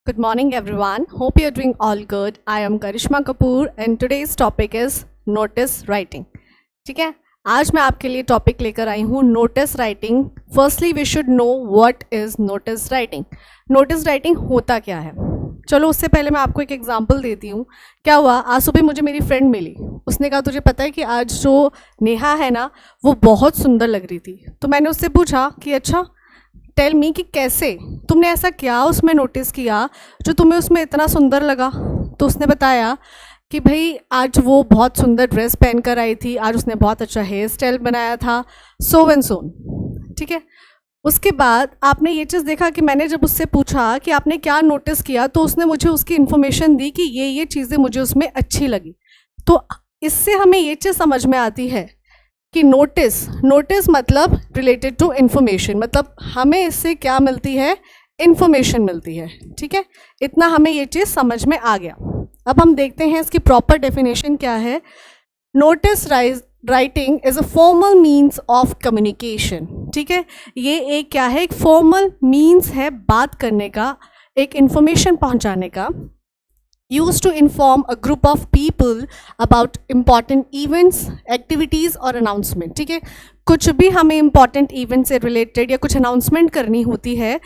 Good morning, everyone. Hope you're doing all good. I am Karishma Kapoor and today's topic is notice writing. ठीक है, आज मैं आपके लिए टॉपिक लेकर आई हूँ notice writing. Firstly we should know what is notice writing. Notice writing होता क्या है? चलो उससे पहले मैं आपको एक एग्जांपल देती हूँ. क्या हुआ, आज सुबह मुझे मेरी फ्रेंड मिली. उसने कहा तुझे पता है कि आज जो नेहा है ना वो बहुत सुंदर लग रही थी. तो मैंने उससे पूछा कि अच्छा टेल मी कि कैसे, तुमने ऐसा क्या उसमें नोटिस किया जो तुम्हें उसमें इतना सुंदर लगा. तो उसने बताया कि भाई आज वो बहुत सुंदर ड्रेस पहन कर आई थी, आज उसने बहुत अच्छा हेयर स्टाइल बनाया था, सो एंड सोन. ठीक है, उसके बाद आपने ये चीज़ देखा कि मैंने जब उससे पूछा कि आपने क्या नोटिस किया तो उसने मुझे उसकी इन्फॉर्मेशन दी कि ये चीज़ें मुझे उसमें अच्छी लगी. तो इससे हमें ये चीज़ समझ में आती है कि नोटिस मतलब रिलेटेड टू इन्फॉर्मेशन, मतलब हमें इससे क्या मिलती है, इन्फॉर्मेशन मिलती है. ठीक है, इतना हमें ये चीज़ समझ में आ गया. अब हम देखते हैं इसकी प्रॉपर डेफिनेशन क्या है. Notice writing is a formal means of communication. ठीक है, ये एक क्या है, एक फॉर्मल मीन्स है बात करने का, एक इन्फॉर्मेशन पहुंचाने का, used to inform a group of people about important events, activities और announcement. ठीक है, कुछ भी हमें important event से related या कुछ announcement करनी होती है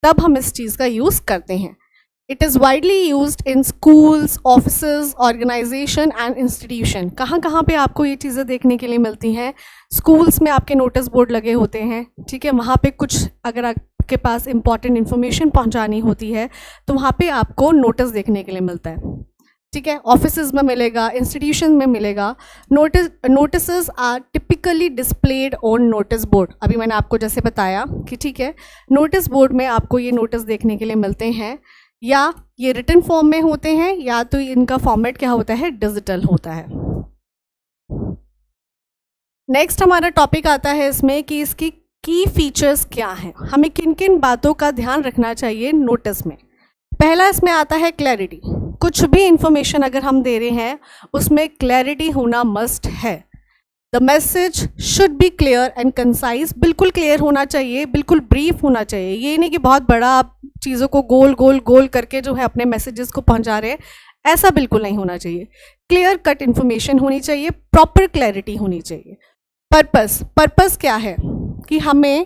तब हम इस चीज़ का use करते हैं. It is widely used in schools, offices, organization and institution. कहाँ कहाँ पे आपको ये चीज़ें देखने के लिए मिलती हैं? स्कूल्स में आपके नोटिस बोर्ड लगे होते हैं. ठीक है, वहाँ पे कुछ अगर आपके पास इंपॉर्टेंट इन्फॉर्मेशन पहुँचानी होती है तो वहाँ पे आपको नोटिस देखने के लिए मिलता है. ठीक है, ऑफिसेज में मिलेगा, इंस्टीट्यूशन में मिलेगा. Notice are typically displayed on notice board. अभी मैंने आपको जैसे बताया कि ठीक है, नोटिस बोर्ड में आपको ये नोटिस देखने के लिए मिलते हैं, या ये रिटन फॉर्म में होते हैं या तो इनका फॉर्मेट क्या होता है, डिजिटल होता है. नेक्स्ट हमारा टॉपिक आता है इसमें कि इसकी की फीचर्स क्या हैं, हमें किन किन बातों का ध्यान रखना चाहिए नोटिस में. पहला इसमें आता है क्लैरिटी. कुछ भी इंफॉर्मेशन अगर हम दे रहे हैं उसमें क्लैरिटी होना मस्ट है. The message should be clear and concise. बिल्कुल क्लियर होना चाहिए, बिल्कुल ब्रीफ होना चाहिए. ये नहीं कि बहुत बड़ा आप चीज़ों को गोल गोल गोल करके जो है अपने मैसेजेस को पहुंचा रहे हैं, ऐसा बिल्कुल नहीं होना चाहिए. क्लियर कट इन्फॉर्मेशन होनी चाहिए, प्रॉपर क्लैरिटी होनी चाहिए. पर्पस क्या है कि हमें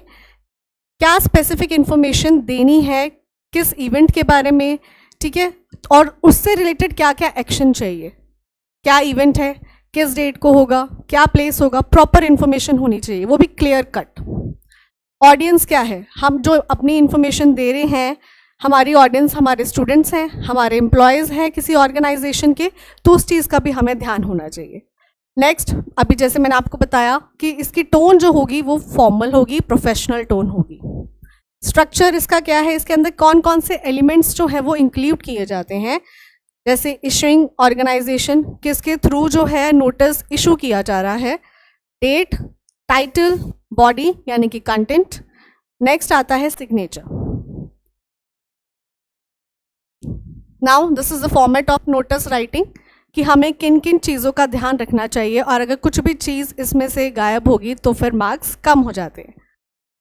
क्या स्पेसिफिक इन्फॉर्मेशन देनी है, किस इवेंट के बारे में. ठीक है, और उससे रिलेटेड क्या क्या एक्शन चाहिए, क्या इवेंट है, किस डेट को होगा, क्या प्लेस होगा, प्रॉपर इन्फॉर्मेशन होनी चाहिए, वो भी क्लियर कट. ऑडियंस क्या है, हम जो अपनी इन्फॉर्मेशन दे रहे हैं, हमारी ऑडियंस हमारे स्टूडेंट्स हैं, हमारे एम्प्लॉयज़ हैं किसी ऑर्गेनाइजेशन के, तो उस चीज़ का भी हमें ध्यान होना चाहिए. नेक्स्ट, अभी जैसे मैंने आपको बताया कि इसकी टोन जो होगी वो फॉर्मल होगी, प्रोफेशनल टोन होगी. स्ट्रक्चर इसका क्या है, इसके अंदर कौन कौन से एलिमेंट्स जो है वो इंक्लूड किए जाते हैं. जैसे इशूइंग ऑर्गेनाइजेशन, किसके थ्रू जो है नोटिस इशू किया जा रहा है, डेट, टाइटल, बॉडी यानी कि कंटेंट. नेक्स्ट आता है signature. Now this is the format of notice writing कि हमें किन किन चीज़ों का ध्यान रखना चाहिए, और अगर कुछ भी चीज़ इसमें से गायब होगी तो फिर मार्क्स कम हो जाते हैं.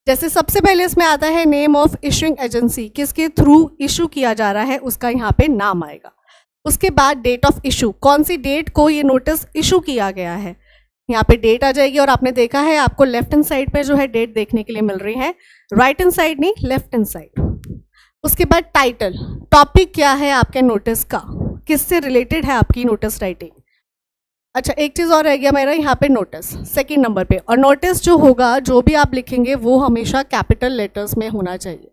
जैसे सबसे पहले इसमें आता है नेम ऑफ इशूइंग एजेंसी, किसके थ्रू इशू किया जा रहा है उसका यहाँ पे नाम आएगा. उसके बाद डेट ऑफ इशू, कौन सी डेट को ये नोटिस इशू किया गया है, यहाँ पे डेट आ जाएगी. और आपने देखा है आपको लेफ्ट हैंड साइड पे जो है डेट देखने के लिए मिल रही है, राइट हैंड साइड नहीं, लेफ्ट हैंड साइड. उसके बाद टाइटल, टॉपिक क्या है आपके नोटिस का, किससे रिलेटेड है आपकी नोटिस राइटिंग. अच्छा, एक चीज़ और रह गया मेरा यहाँ पे नोटिस सेकंड नंबर पे. और नोटिस जो होगा, जो भी आप लिखेंगे वो हमेशा कैपिटल लेटर्स में होना चाहिए.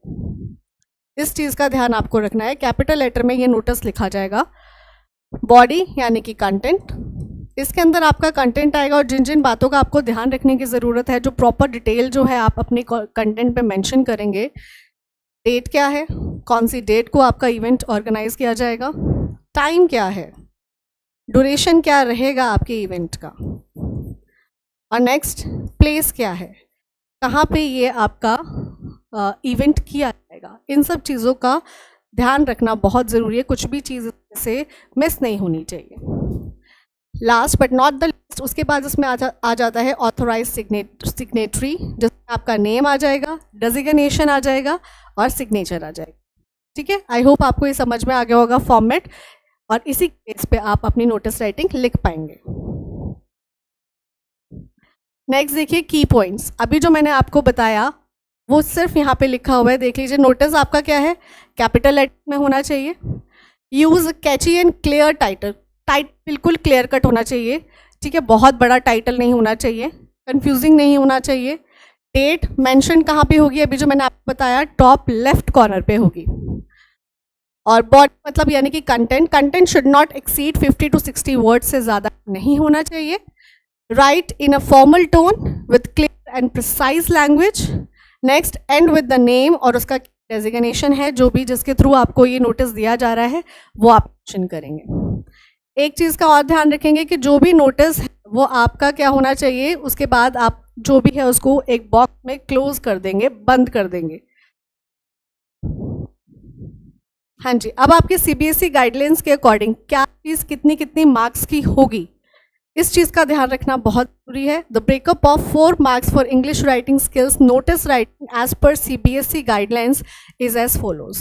इस चीज़ का ध्यान आपको रखना है, कैपिटल लेटर में ये नोटिस लिखा जाएगा. बॉडी यानी कि कंटेंट, इसके अंदर आपका कंटेंट आएगा और जिन जिन बातों का आपको ध्यान रखने की ज़रूरत है, जो प्रॉपर डिटेल जो है आप अपने कंटेंट पे मेंशन करेंगे. डेट क्या है, कौन सी डेट को आपका इवेंट ऑर्गेनाइज किया जाएगा, टाइम क्या है, ड्यूरेशन क्या रहेगा आपके इवेंट का, और नेक्स्ट प्लेस क्या है, कहाँ पे ये आपका इवेंट किया जाएगा. इन सब चीज़ों का ध्यान रखना बहुत ज़रूरी है, कुछ भी चीज़ से मिस नहीं होनी चाहिए. Last but not the list, उसके बाद इसमें आ जाता है ऑथोराइज सिग्नेटरी, जिसमें आपका नेम आ जाएगा, डेजिग्नेशन आ जाएगा और सिग्नेचर आ जाएगा. ठीक है, आई होप आपको ये समझ में आ गया होगा फॉर्मेट, और इसी केस पे आप अपनी नोटिस राइटिंग लिख पाएंगे। नेक्स्ट देखिए की पॉइंट्स। अभी जो मैंने आपको बताया वो सिर्फ यहाँ पे लिखा हुआ है, देख लीजिए। नोटिस आपका क्या है, कैपिटल लेटर में होना चाहिए। Use Kainchi and clear title, बिल्कुल क्लियर कट होना चाहिए, ठीक है, बहुत बड़ा टाइटल नहीं होना चाहिए, कंफ्यूजिंग नहीं होना चाहिए। डेट मेंशन कहाँ पे होगी, अभी जो मैंने आपको बताया टॉप लेफ्ट कॉर्नर पे होगी। और बॉडी मतलब यानी कि content should not exceed 50 to 60 words से ज़्यादा नहीं होना चाहिए। Right in a formal tone with clear and precise language. Next and with the name, और उसका डेजिग्नेशन है जो भी जिसके थ्रू आपको ये नोटिस दिया जा रहा है वो आप मेंशन करेंगे। एक चीज़ का और ध्यान रखेंगे कि जो भी नोटिस है वो आपका क्या होना चाहिए, उसके बाद आप जो भी है उसको एक बॉक्स में क्लोज कर देंगे, बंद कर देंगे। हाँ जी, अब आपके सीबीएसई गाइडलाइंस के अकॉर्डिंग क्या चीज़ कितनी कितनी मार्क्स की होगी, इस चीज़ का ध्यान रखना बहुत जरूरी है। The breakup of 4 marks for English writing skills notice writing as per CBSE guidelines is as follows.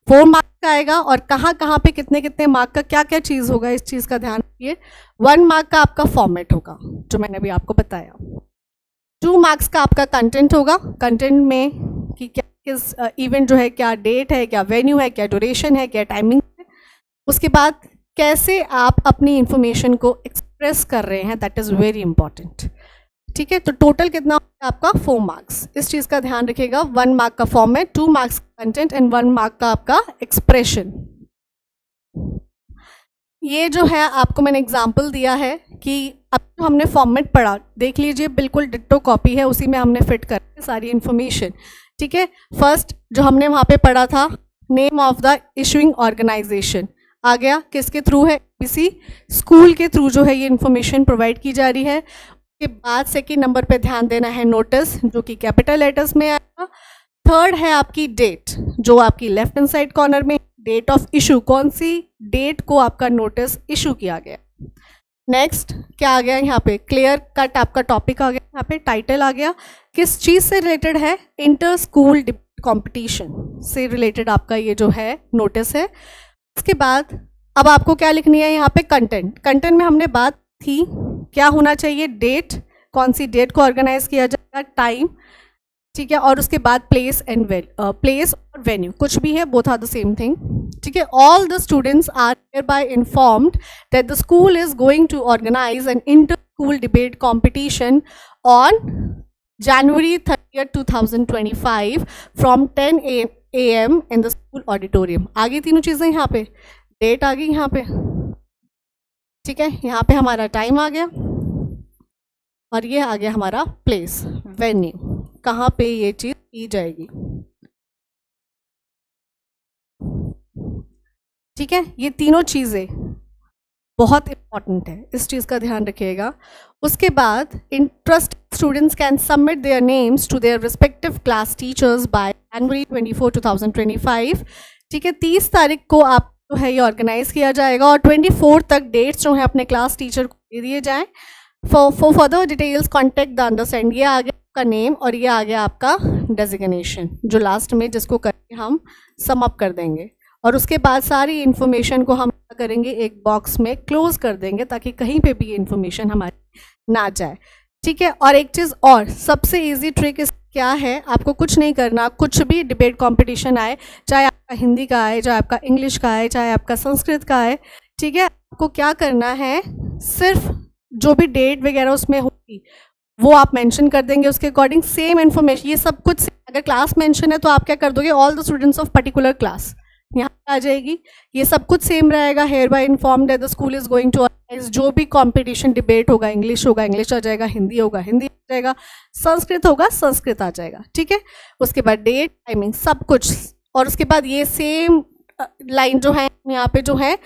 4 marks का आएगा, और कहाँ कहाँ पे कितने कितने मार्क का क्या क्या चीज़ होगा, इस चीज़ का ध्यान रखिए। 1 मार्क का आपका फॉर्मेट होगा जो मैंने अभी आपको बताया। 2 मार्क्स का आपका कंटेंट होगा, कंटेंट में कि क्या किस इवेंट जो है, क्या डेट है, क्या वेन्यू है, क्या ड्यूरेशन है, क्या टाइमिंग है। उसके बाद कैसे आप अपनी इंफॉर्मेशन को एक्सप्रेस कर रहे हैं, दैट इज़ वेरी इंपॉर्टेंट। ठीक है, तो टोटल कितना होगा आपका 4 मार्क्स, इस चीज़ का ध्यान रखिएगा। 1 मार्क का फॉर्मेट, 2 मार्क्स का कंटेंट एंड 1 मार्क का आपका एक्सप्रेशन। ये जो है आपको मैंने एग्जाम्पल दिया है कि अब जो हमने फॉर्मेट पढ़ा, देख लीजिए बिल्कुल डिट्टो कॉपी है, उसी में हमने फिट कर सारी इन्फॉर्मेशन। ठीक है, फर्स्ट जो हमने वहाँ पे पढ़ा था, name of the issuing organisation आ गया, किसके थ्रू है, किसी स्कूल के थ्रू जो है ये इन्फॉर्मेशन प्रोवाइड की जा रही है। उसके बाद सेकेंड नंबर पे ध्यान देना है नोटिस, जो कि कैपिटल लेटर्स में आएगा। थर्ड है आपकी डेट, जो आपकी लेफ्ट हैंड साइड कॉर्नर में, डेट ऑफ इशू, कौन सी डेट को आपका नोटिस इशू किया गया। नेक्स्ट क्या आ गया यहाँ पे, क्लियर कट आपका टॉपिक आ गया, यहाँ पे टाइटल आ गया, किस चीज़ से रिलेटेड है, इंटर स्कूल डिबेट कॉम्पिटिशन से रिलेटेड आपका ये जो है नोटिस है। उसके बाद अब आपको क्या लिखनी है यहाँ पे, कंटेंट में हमने बात थी क्या होना चाहिए, डेट, कौन सी डेट को ऑर्गेनाइज किया जाएगा, टाइम, ठीक है, और उसके बाद प्लेस एंड प्लेस और वेन्यू, कुछ भी है, both are the same thing. ठीक है, all the students are hereby informed that the school is going to organize an inter-school debate competition on January 30th, 2025 from 10 a.m. in the school auditorium। आगे तीनों चीज़ें यहाँ पे, date आ गई यहाँ पे, ठीक है, यहाँ पे हमारा टाइम आ गया, और ये आ गया हमारा प्लेस, वेन्यू, कहाँ पे ये चीज़ की जाएगी। ठीक है, ये तीनों चीज़ें बहुत इंपॉर्टेंट है, इस चीज़ का ध्यान रखिएगा। उसके बाद interest students can submit their names to their respective class teachers by January 24, 2025। ठीक है, 30 तारीख को आप जो है ये ऑर्गेनाइज किया जाएगा, और 24 तक डेट्स जो है अपने क्लास टीचर को दे दिए जाएँ। For further details contact the understand. ये आ गया आपका नेम, और ये आ गया आपका डेजिग्नेशन, जो लास्ट में जिसको करके हम सम अप कर देंगे, और उसके बाद सारी इन्फॉर्मेशन को हम क्या करेंगे, एक बॉक्स में क्लोज कर देंगे, ताकि कहीं पे भी ये इन्फॉर्मेशन हमारी ना जाए। ठीक है, और एक चीज़ और, सबसे इजी ट्रिक क्या है, आपको कुछ नहीं करना, कुछ भी डिबेट कंपटीशन आए, चाहे आपका हिंदी का आए, चाहे आपका इंग्लिश का आए, चाहे आपका संस्कृत का आए, ठीक है, आपको क्या करना है, सिर्फ जो भी डेट वगैरह उसमें होगी वो आप मेंशन कर देंगे, उसके अकॉर्डिंग सेम इन्फॉर्मेशन, ये सब कुछ, अगर क्लास मेंशन है तो आप क्या कर दोगे, all the students of particular class यहाँ पे आ जाएगी, ये सब कुछ सेम रहेगा। hereby informed that the school is going to organize, जो भी कंपटीशन डिबेट होगा, इंग्लिश होगा, इंग्लिश आ जाएगा, हिंदी होगा, हिंदी आ जाएगा, संस्कृत होगा, संस्कृत आ जाएगा। ठीक है, उसके बाद डेट, टाइमिंग, सब कुछ, और उसके बाद ये सेम लाइन जो है यहाँ पे जो है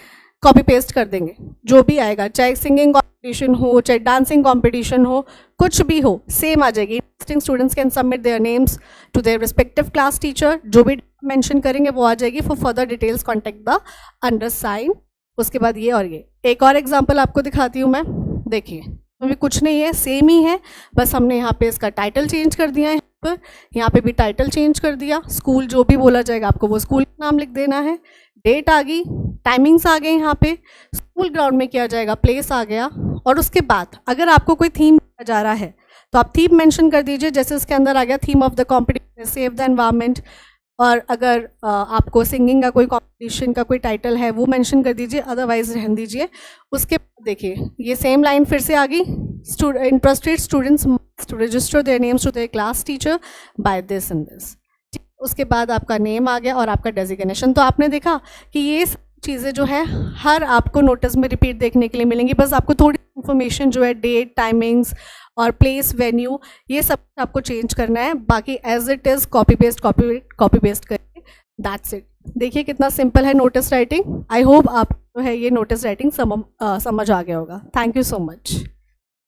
कॉपी पेस्ट कर देंगे, जो भी आएगा, चाहे सिंगिंग कंपटीशन हो, चाहे डांसिंग कंपटीशन हो, कुछ भी हो, सेम आ जाएगी। Interesting students can submit their names to their respective class teacher, जो भी मेंशन करेंगे वो आ जाएगी। For further details contact the undersign. उसके बाद ये, और ये एक और एग्जांपल आपको दिखाती हूँ मैं, देखिए में भी कुछ नहीं है, सेम ही है, बस हमने यहाँ पे इसका टाइटल चेंज कर दिया है। यहाँ पे भी टाइटल चेंज कर दिया, स्कूल जो भी बोला जाएगा आपको वो स्कूल का नाम लिख देना है। डेट आ गई, टाइमिंग्स आ गए, यहाँ पे स्कूल ग्राउंड में किया जाएगा, प्लेस आ गया। और उसके बाद अगर आपको कोई थीम दिया जा रहा है तो आप थीम मेंशन कर दीजिए, जैसे इसके अंदर आ गया theme of the competition save the environment. और अगर आपको सिंगिंग का कोई कॉम्पिटिशन का कोई टाइटल है वो मेंशन कर दीजिए, अदरवाइज रहने दीजिए। उसके बाद देखिए ये सेम लाइन फिर से आ गई, interested students must register their names to their class teacher by this and this. उसके बाद आपका नेम आ गया और आपका डेजिग्नेशन। तो आपने देखा कि ये चीज़ें जो है हर आपको नोटिस में रिपीट देखने के लिए मिलेंगी, बस आपको थोड़ी इन्फॉर्मेशन जो है डेट, टाइमिंग्स और प्लेस, वेन्यू, ये सब आपको चेंज करना है। बाकी as it is copy paste करके दैट्स इट। देखिए कितना सिंपल है नोटिस राइटिंग। आई होप आपको जो है ये नोटिस राइटिंग समझ आ गया होगा। Thank you so much.